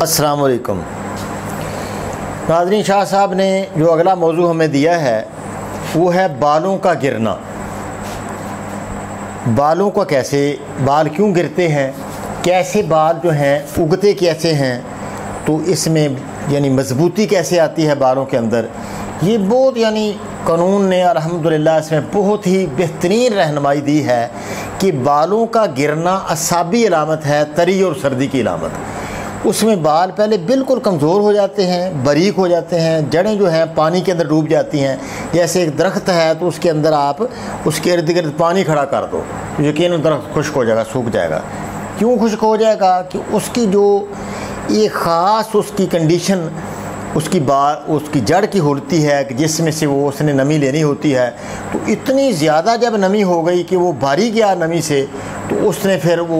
अस्सलाम वालेकुम नाज़रीन। शाह साहब ने जो अगला मौजू हमें दिया है वो है बालों का गिरना। बालों का कैसे, बाल क्यों गिरते हैं, कैसे बाल जो हैं उगते कैसे हैं, तो इसमें यानी मजबूती कैसे आती है बालों के अंदर। ये बहुत यानी कानून ने अल्हम्दुलिल्लाह इसमें बहुत ही बेहतरीन रहनुमाई दी है कि बालों का गिरना असाबी अलामत है, तरी और सर्दी की अलामत। उसमें बाल पहले बिल्कुल कमज़ोर हो जाते हैं, बारीक हो जाते हैं, जड़ें जो हैं पानी के अंदर डूब जाती हैं। जैसे एक दरख्त है तो उसके अंदर आप उसके इर्द गिर्द पानी खड़ा कर दो तो यकीनन दरख्त खुश्क हो जाएगा, सूख जाएगा। क्यों खुश्क हो जाएगा कि उसकी जो एक ख़ास उसकी कंडीशन उसकी जड़ की होती है कि जिसमें से वो उसने नमी लेनी होती है। तो इतनी ज़्यादा जब नमी हो गई कि वो भारी गया नमी से, तो उसने फिर वो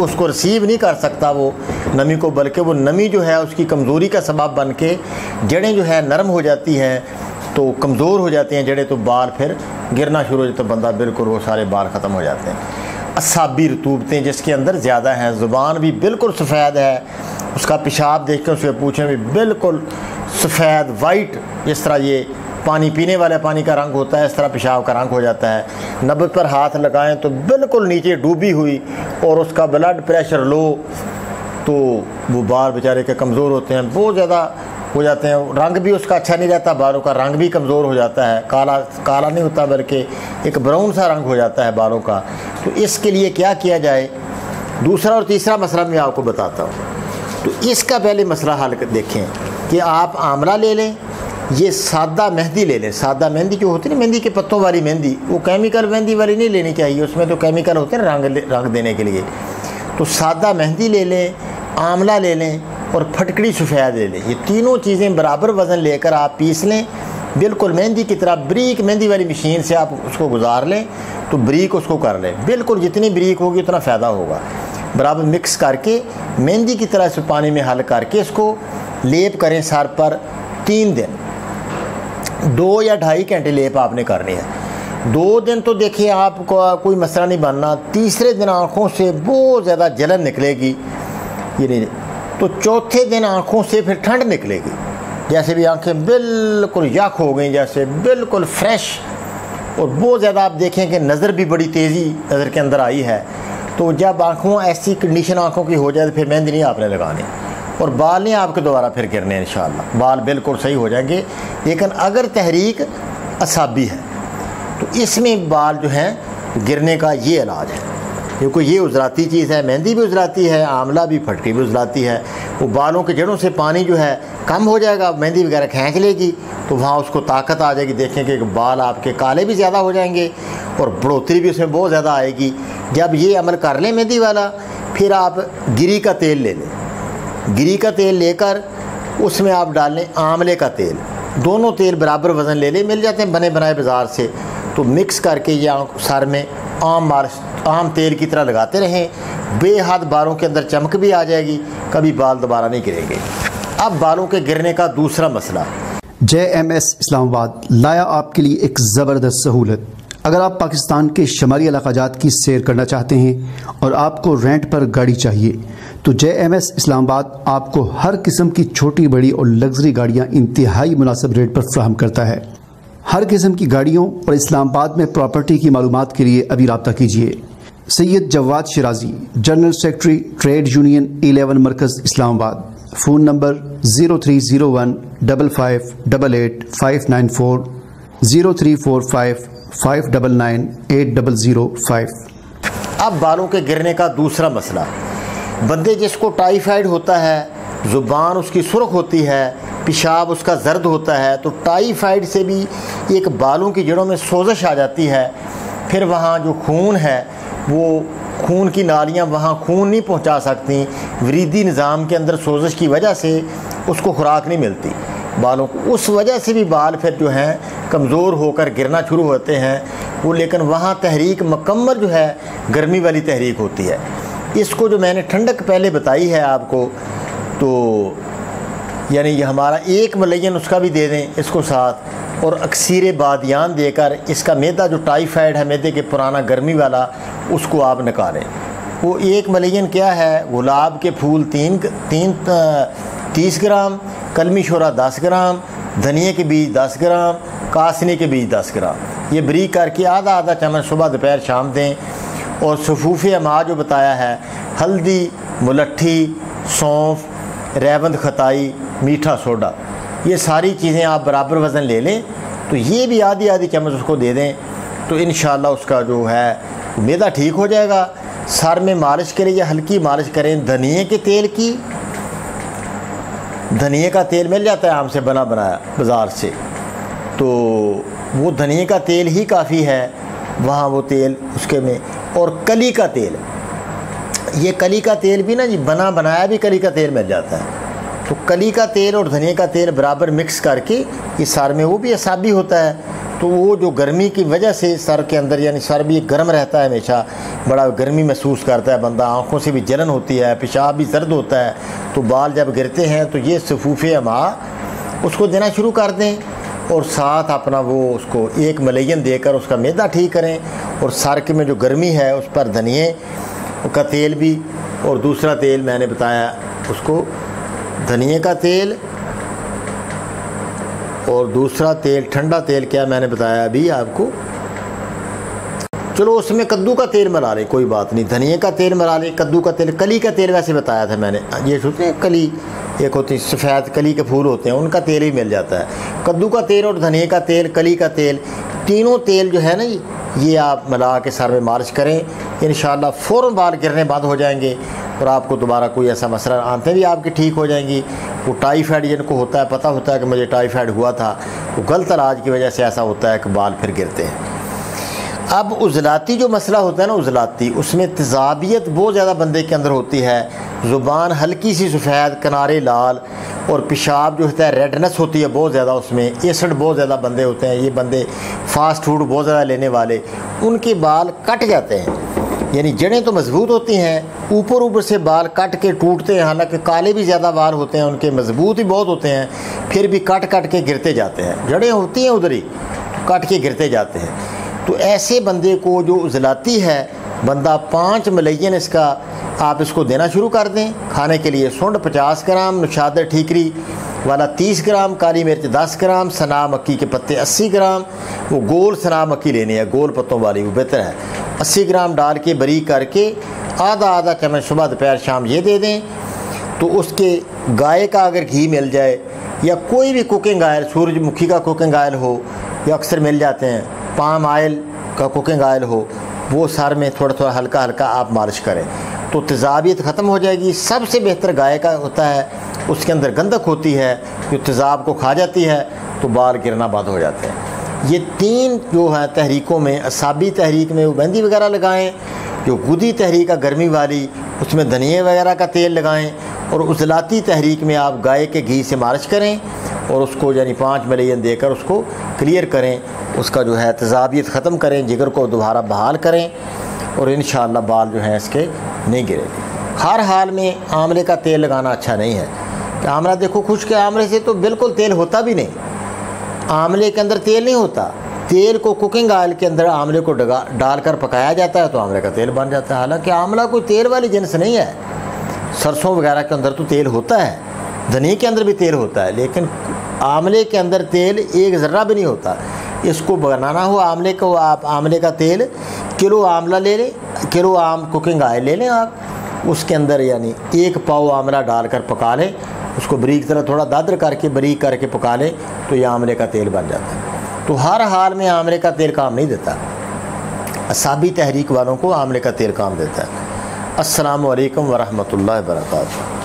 उसको रिसीव नहीं कर सकता वो नमी को, बल्कि वो नमी जो है उसकी कमज़ोरी का सबब बन के जड़ें जो है नरम हो जाती हैं, तो कमज़ोर हो जाती हैं जड़ें, तो बाल फिर गिरना शुरू हो जाता है। बंदा बिल्कुल वो सारे बाल ख़त्म हो जाते हैं। असाबी रतूबतें जिसके अंदर ज़्यादा हैं, ज़ुबान भी बिल्कुल सफ़ेद है, उसका पेशाब देख कर उससे पूछें भी बिल्कुल सफ़ेद वाइट, जिस तरह ये पानी पीने वाले पानी का रंग होता है इस तरह पेशाब का रंग हो जाता है। नब्ज़ पर हाथ लगाएं तो बिल्कुल नीचे डूबी हुई, और उसका ब्लड प्रेशर लो, तो वो बाल बेचारे के कमज़ोर होते हैं, बहुत ज़्यादा हो जाते हैं। रंग भी उसका अच्छा नहीं रहता, बालों का रंग भी कमज़ोर हो जाता है, काला नहीं होता बल्कि एक ब्राउन सा रंग हो जाता है बालों का। तो इसके लिए क्या किया जाए, दूसरा और तीसरा मसला मैं आपको बताता हूँ। तो इसका पहले मसला हल देखें कि आप आंवला ले लें, ये सादा मेहंदी ले लें। सादा मेहंदी जो होती है ना, मेहंदी के पत्तों वाली मेहंदी, वो केमिकल मेहंदी वाली नहीं लेनी चाहिए, उसमें तो केमिकल होते हैं रंग देने के लिए। तो सादा मेहंदी ले लें, आंवला ले लें और फटकड़ी सफ़ेद ले लें। ये तीनों चीज़ें बराबर वज़न लेकर आप पीस लें, बिल्कुल मेहंदी की तरह। ब्रीक मेहंदी वाली मशीन से आप उसको गुजार लें तो ब्रीक उसको कर लें, बिल्कुल जितनी ब्रीक होगी उतना फ़ायदा होगा। बराबर मिक्स करके मेहंदी की तरह से पानी में हल करके इसको लेप करें सर पर 3 दिन, 2 या 2.5 घंटे लेप आपने करनी है। 2 दिन तो देखिए आपको कोई मसला नहीं बनना, तीसरे दिन आँखों से बहुत ज़्यादा जलन निकलेगी, ये नहीं, तो चौथे दिन आँखों से फिर ठंड निकलेगी, जैसे भी आँखें बिल्कुल यख हो गई, जैसे बिल्कुल फ्रेश। और बहुत ज़्यादा आप देखें कि नज़र भी बड़ी तेज़ी नज़र के अंदर आई है। तो जब आँखों ऐसी कंडीशन आँखों की हो जाए तो फिर मेहंदी नहीं आपने लगानी, और बाल नहीं आपके दोबारा फिर गिरने, इंशाअल्लाह बाल बिल्कुल सही हो जाएंगे। लेकिन अगर तहरीक असाबी है तो इसमें बाल जो हैं गिरने का ये इलाज है, क्योंकि ये उजराती चीज़ है, मेहंदी भी उजराती है, आंवला भी, फटकी भी उजराती है। वो बालों के जड़ों से पानी जो है कम हो जाएगा, मेहंदी वगैरह खींच लेगी तो वहाँ उसको ताकत आ जाएगी। देखें कि बाल आपके काले भी ज़्यादा हो जाएंगे और बढ़ोतरी भी उसमें बहुत ज़्यादा आएगी। जब ये अमल कर लें मेहंदी वाला, फिर आप गिरी का तेल ले लें। गिरी का तेल लेकर उसमें आप डाल लें आंवले का तेल, दोनों तेल बराबर वज़न ले लें, मिल जाते हैं बने बनाए बाज़ार से। तो मिक्स करके ये सर में आम तेल की तरह लगाते रहें, बेहद बालों के अंदर चमक भी आ जाएगी, कभी बाल दोबारा नहीं गिरेंगे। अब बालों के गिरने का दूसरा मसला। JMS इस्लामाबाद लाया आपके लिए एक ज़बरदस्त सहूलत। अगर आप पाकिस्तान के शमाली इलाक़ाजात की सैर करना चाहते हैं और आपको रेंट पर गाड़ी चाहिए, तो JMS इस्लामाबाद आपको हर किस्म की छोटी बड़ी और लग्जरी गाड़ियाँ इंतहाई मुनासिब रेट पर फ्राहम करता है। हर किस्म की गाड़ियों और इस्लामाबाद में प्रॉपर्टी की मालूमात के लिए अभी रब्ता कीजिए। Syed Jawad Shirazi, general secretary, trade union 11 मरकज़ इस्लामाबाद। Phone number 0301 55 88 594 0345 599 8005। अब बालों के गिरने का दूसरा मसला। बंदे जिसको टाइफाइड होता है, ज़ुबान उसकी सुर्ख होती है, पेशाब उसका जर्द होता है, तो टाइफाइड से भी एक बालों की जड़ों में सोजश आ जाती है। फिर वहाँ जो खून है वो खून की नालियाँ वहाँ खून नहीं पहुँचा सकती, वरीदी निज़ाम के अंदर सोजश की वजह से उसको खुराक नहीं मिलती बालों को, उस वजह से भी बाल फिर जो हैं कमज़ोर होकर गिरना शुरू होते हैं वो। लेकिन वहाँ तहरीक मुकम्मल जो है गर्मी वाली तहरीक होती है। इसको जो मैंने ठंडक पहले बताई है आपको, तो यानी ये हमारा 1 मलयन उसका भी दे दें इसको साथ, और अक्सीर बादियान देकर इसका मैदा जो टाइफाइड है, मैदे के पुराना गर्मी वाला, उसको आप निकालें। वो 1 मिलियन क्या है, गुलाब के फूल 30 ग्राम, कलमी शोरा 10 ग्राम, धनिए के बीज 10 ग्राम, कासनी के बीज 10 ग्राम, ये बरीक करके आधा आधा चम्मच सुबह दोपहर शाम दें। और सफूफ़ अमा जो बताया है, हल्दी, मुलट्ठी, सौंफ, रेवंद खताई, मीठा सोडा, ये सारी चीज़ें आप बराबर वज़न ले लें, तो ये भी आधी आधी चम्मच उसको दे दें, तो इंशाअल्लाह उसका जो है मैदा ठीक हो जाएगा। सर में मालिश के लिए हल्की मालिश करें धनिए के तेल की। धनिए का तेल मिल जाता है आम से बना बनाया बाज़ार से, तो वो धनिए का तेल ही काफ़ी है वहाँ वो तेल उसके में। और कली का तेल, ये कली का तेल भी ना जी बना बनाया भी कली का तेल मिल जाता है, तो कली का तेल और धनिए का तेल बराबर मिक्स करके ये सर में, वो भी असाबी होता है, तो वो जो गर्मी की वजह से सर के अंदर यानी सर भी गर्म रहता है, हमेशा बड़ा गर्मी महसूस करता है बंदा, आँखों से भी जलन होती है, पेशाब भी दर्द होता है, तो बाल जब गिरते हैं तो ये सफूफ़ अमा उसको देना शुरू कर दें। और साथ अपना वो उसको 1 मिलियन देकर उसका मैदा ठीक करें। और सर के में जो गर्मी है उस पर धनिए का तेल भी, और दूसरा तेल मैंने बताया उसको धनिए का तेल, और दूसरा तेल ठंडा तेल क्या मैंने बताया अभी आपको, चलो उसमें कद्दू का तेल मिला लें, कोई बात नहीं, धनिए का तेल मिला लें, कद्दू का तेल, कली का तेल वैसे बताया था मैंने, ये सोचते हैं कली एक होती सफ़ेद कली के फूल होते हैं, उनका तेल ही मिल जाता है। कद्दू का तेल और धनिए का तेल, कली का तेल, तीनों तेल जो है ना ये आप मिला के सर में मालिश करें, इंशाअल्लाह फ़ौरन बाल गिरने बंद हो जाएंगे और आपको दोबारा कोई ऐसा मसला, आंतें भी आपकी ठीक हो जाएंगी। वो टाइफाइड जिनको होता है, पता होता है कि मुझे टाइफाइड हुआ था, वो गलत इलाज की वजह से ऐसा होता है कि बाल फिर गिरते हैं। अब उजलाती जो मसला होता है ना, उजलाती, उसमें तेज़ाबियत बहुत ज़्यादा बंदे के अंदर होती है, ज़ुबान हल्की सी सफ़ेद, किनारे लाल, और पेशाब जो होता है रेडनेस होती है बहुत ज़्यादा, उसमें एसिड बहुत ज़्यादा बंदे होते हैं, ये बंदे फ़ास्ट फूड बहुत ज़्यादा लेने वाले, उनके बाल कट जाते हैं, यानी जड़ें तो मजबूत होती हैं, ऊपर से बाल कट के टूटते हैं, हालांकि काले भी ज़्यादा बाल होते हैं उनके, मजबूत ही बहुत होते हैं, फिर भी कट के गिरते जाते हैं, जड़ें होती हैं उधर ही, कट के गिरते जाते हैं। तो ऐसे बंदे को जो उजलाती है बंदा, 5 मिलियन इसका आप इसको देना शुरू कर दें खाने के लिए। सूंड 50 ग्राम, नुशादर ठीकरी वाला 30 ग्राम, काली मिर्च 10 ग्राम, सना मक्की के पत्ते 80 ग्राम, वो गोल सना मक्की लेनी है, गोल पत्तों वाली, वो बेहतर है, 80 ग्राम डाल के बरीक करके आधा आधा चम्मच सुबह दोपहर शाम ये दे दें। तो उसके गाय का अगर घी मिल जाए या कोई भी कुकिंग ऑयल, सूरजमुखी का कुकिंग ऑयल हो या अक्सर मिल जाते हैं, पाम ऑयल का कुकिंग ऑयल हो, वो सर में थोड़ा थोड़ा हल्का हल्का आप मालिश करें तो तेज़ाबियत ख़त्म हो जाएगी। सबसे बेहतर गाय का होता है, उसके अंदर गंधक होती है जो तेज़ाब को खा जाती है, तो बाल गिरना बंद हो जाते हैं। ये 3 जो है तहरीकों में, असाबी तहरीक में वो मेहंदी वगैरह लगाएं, जो गुदी तहरीक है गर्मी वाली उसमें धनिए वगैरह का तेल लगाएं, और उजलाती तहरीक में आप गाय के घी से मालिश करें और उसको यानी 5 मिलियन देकर उसको क्लियर करें, उसका जो है तेज़ाबियत ख़त्म करें, जिगर को दोबारा बहाल करें, और इंशाअल्लाह बाल जो है इसके नहीं गिरेंगे। हर हाल में आंवले का तेल लगाना अच्छा नहीं है कि आंवला देखो खुश्क आंवले से तो बिल्कुल तेल होता भी नहीं, आंवले के अंदर तेल नहीं होता, तेल को कुकिंग ऑयल के अंदर आंवले को डालकर पकाया जाता है तो आंवले का तेल बन जाता है। हालांकि आंवला कोई तेल वाली जिन्स नहीं है, सरसों वगैरह के अंदर तो तेल होता है, धनिए के अंदर भी तेल होता है, लेकिन आंवले के अंदर तेल एक ज़र्रा भी नहीं होता। इसको बनाना हो आंवले को, आप आंवले का तेल किलो आंवला ले लें, किलो आम कुकिंग ऑयल ले लें आप, उसके अंदर यानी 1 पाव आंवला डालकर पका लें, उसको बरीक तरह थोड़ा दादर करके बरीक करके पका लें तो ये आंवले का तेल बन जाता है। तो हर हाल में आंवले का तेल काम नहीं देता, असाबी तहरीक वालों को आंवले का तेल काम देता है। अस्सलामु अलैकुम वरहमतुल्लाहि वबरकातुहू।